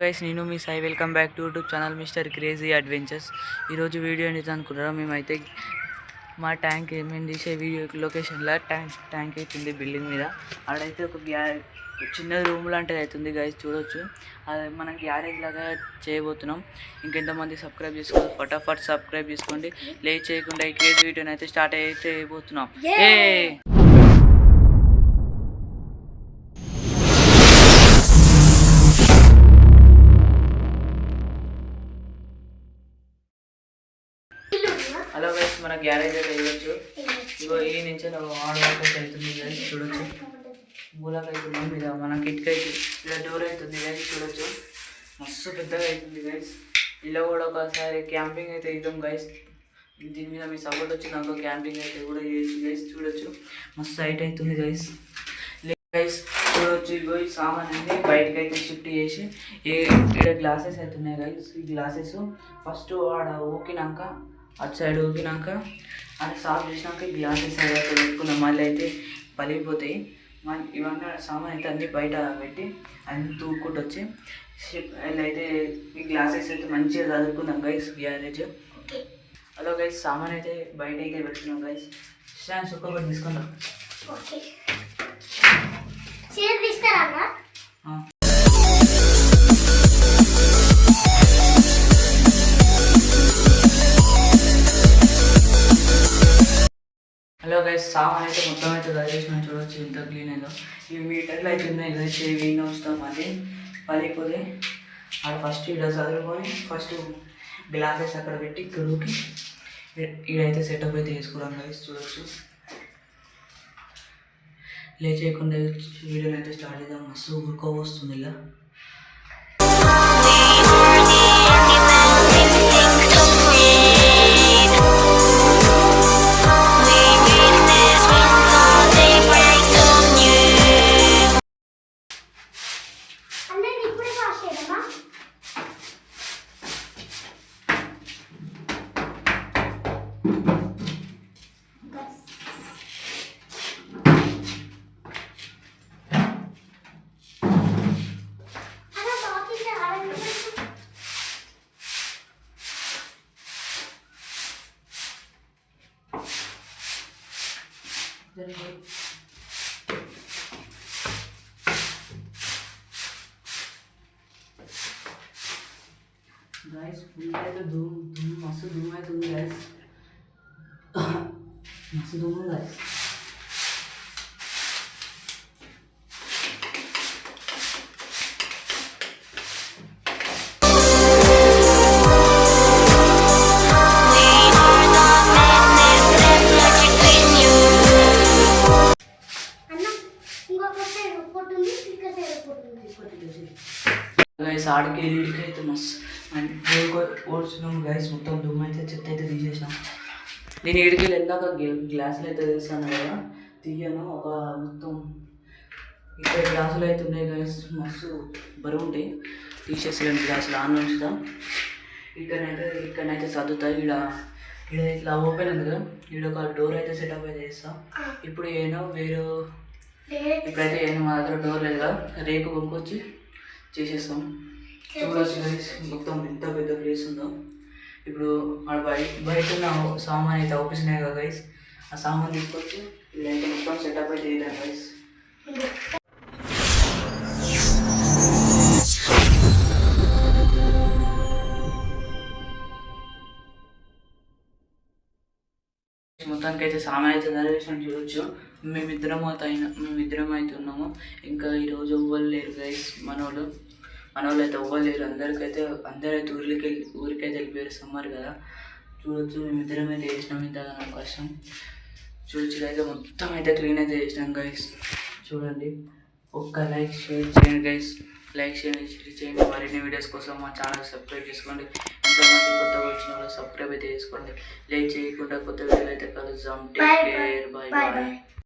Guys నేను మీ Sai welcome back to YouTube channel Mister Crazy Adventures. ఈరోజు వీడియో అనేది అనుకుంటారా, మేమైతే మా ట్యాంక్ మేము తీసే వీడియో లొకేషన్లో ట్యాంక్ అవుతుంది బిల్డింగ్ మీద. ఆడైతే ఒక చిన్న రూమ్ లాంటిది అవుతుంది గైస్, చూడొచ్చు. అది మనం గ్యారేజ్ లాగా చేయబోతున్నాం. ఇంకెంతమంది సబ్స్క్రైబ్ చేసుకోవాలి, ఫటాఫట్ సబ్స్క్రైబ్ చేసుకోండి. లేట్ చేయకుండా ఈ క్రేజీ వీడియోని అయితే స్టార్ట్ చేయబోతున్నాం. హలో గైస్, మన గ్యారేజ్ అయితే వెళ్ళొచ్చు. ఇగో ఈ నుంచి ఆడవాళ్ళకి వెళ్తుంది గైస్, చూడొచ్చు. మూలకి అవుతున్నాం మీద మన కిటికీకి ఇలా డోర్ అవుతుంది గైస్, చూడొచ్చు. మస్తు పెద్దగా అవుతుంది గైస్. ఇలా కూడా ఒకసారి క్యాంపింగ్ అయితే ఇద్దాం గైస్. దీని మీద మీ సపోర్ట్ వచ్చి నాకు క్యాంపింగ్ అయితే కూడా చేయొచ్చు గైస్, చూడొచ్చు. మస్తు హైట్ అవుతుంది గైస్. గైస్ చూడొచ్చు, ఇగో ఈ సామాన్ అన్ని బయటకు అయితే షిఫ్ట్ చేసి ఇక్కడ గ్లాసెస్ అవుతున్నాయి గైస్. ఈ గ్లాసెస్ ఫస్ట్ ఆడ ఊకినాక అటు సైడ్ ఊకినాక అది సాఫ్ చేసినాక ఈ గ్లాసెస్ అయితే పెట్టుకున్నాం. మళ్ళీ అయితే పలిగిపోతాయి. ఇవన్నీ సామాన్ అయితే అన్నీ బయట పెట్టి అన్ని తూక్కుంటూ వచ్చి అయితే ఈ గ్లాసెస్ అయితే మంచిగా చదువుకుందాం గైస్ గ్యారేజ్. హలో గైస్, సామాన్ అయితే బయట అయితే పెట్టుకున్నాం గైస్. స్టాండ్స్ ఒక్కొక్కటి తీసుకుందాం. హలో గైస్, సామాన్ అయితే మొత్తం అయితే దయచేసిన చూడవచ్చు ఇంత క్లీన్ అయిందో. ఇవి మీటర్లు అయితే ఉన్నాయి గైస్, ఇవి వస్తాం మళ్ళీ పలిపోతే అక్కడ ఫస్ట్ ఇక్కడ చదువుకొని ఫస్ట్ గ్లాసెస్ అక్కడ పెట్టి తుడుకి ఇడైతే సెటప్ అయితే వేసుకోవడం గైస్, చూడవచ్చు. లేచేయకుండా వీడియోని అయితే స్టార్ట్ చేద్దాం. మస్తు ఉడుకోవస్తుంది ఇలా. గైస్ ఫుల్ అయితే మస్తు ధూమ్ అవుతుంది గైస్, మస్తు ధూమ్ గైస్. గైస్ ఆడికి ఇడికి అయితే మస్తు ఓడ్చినాం గైస్. మొత్తం దుమ్ము అయితే చెత్త అయితే తీసేసినాం. నేను ఇడికి వెళ్ళాక గ్లాసులు అయితే తీసాను కదా, తీయను ఒక మొత్తం ఇక్కడ గ్లాసులు అయితే ఉన్నాయి గైస్, మస్తు బరువు ఉంటాయి. తీసేసాను గ్లాసులు ఆన్ ఉంచుతాం. ఇక్కడనైతే సర్దుతాయి. ఇక్కడ ఇట్లా ఓపెన్ ఉంది కదా, ఇక్కడ ఒక డోర్ అయితే సెటప్ అయితే చేస్తాం. ఇప్పుడు ఇప్పుడైతే ఏమో మా దగ్గర డోర్ లేదు కదా, రేకు కొనుక్కొచ్చి చేసేస్తాం. చూడొచ్చు గైస్, మొత్తం ఎంత పెద్ద ప్లేస్ ఉందో. ఇప్పుడు బయట ఉన్న సామాన్ అయితే అవుపిస్తున్నాయి కదా గైస్, ఆ సామాన్ తీసుకొచ్చి ఇదైతే మొత్తం సెటప్ అయితే చేయలేము గైస్. మొత్తానికి అయితే సామాన్ అయితే ధరేసిన చూడొచ్చు. మేమిద్దరం అయితే ఉన్నాము. ఇంకా ఈరోజు ఎవ్వరు లేరు గైస్, మనోళ్ళు అయితే ఎవ్వరు లేరు. అందరైతే ఊరికైతే వెళ్ళిపోయారు, సమ్మర్ కదా. చూడొచ్చు, మేమిద్దరం అయితే చేసినాం ఇంతగానో కష్టం. చూడొచ్చు అయితే మొత్తం అయితే క్లీన్ అయితే చేసినాం గైస్. చూడండి, ఒక్క లైక్ షేర్ చేయండి గైస్, లైక్ చేయండి, షేర్ చేయండి. మరిన్ని వీడియోస్ కోసం మా ఛానల్ సబ్స్క్రైబ్ చేసుకోండి. ఎంతమంది కొత్తగా వచ్చిన వాళ్ళు సబ్స్క్రైబ్ అయితే చేసుకోండి. లైక్ చేయకుండా కొత్త వీడియోలు అయితే కలుద్దాం. Take care, bye bye.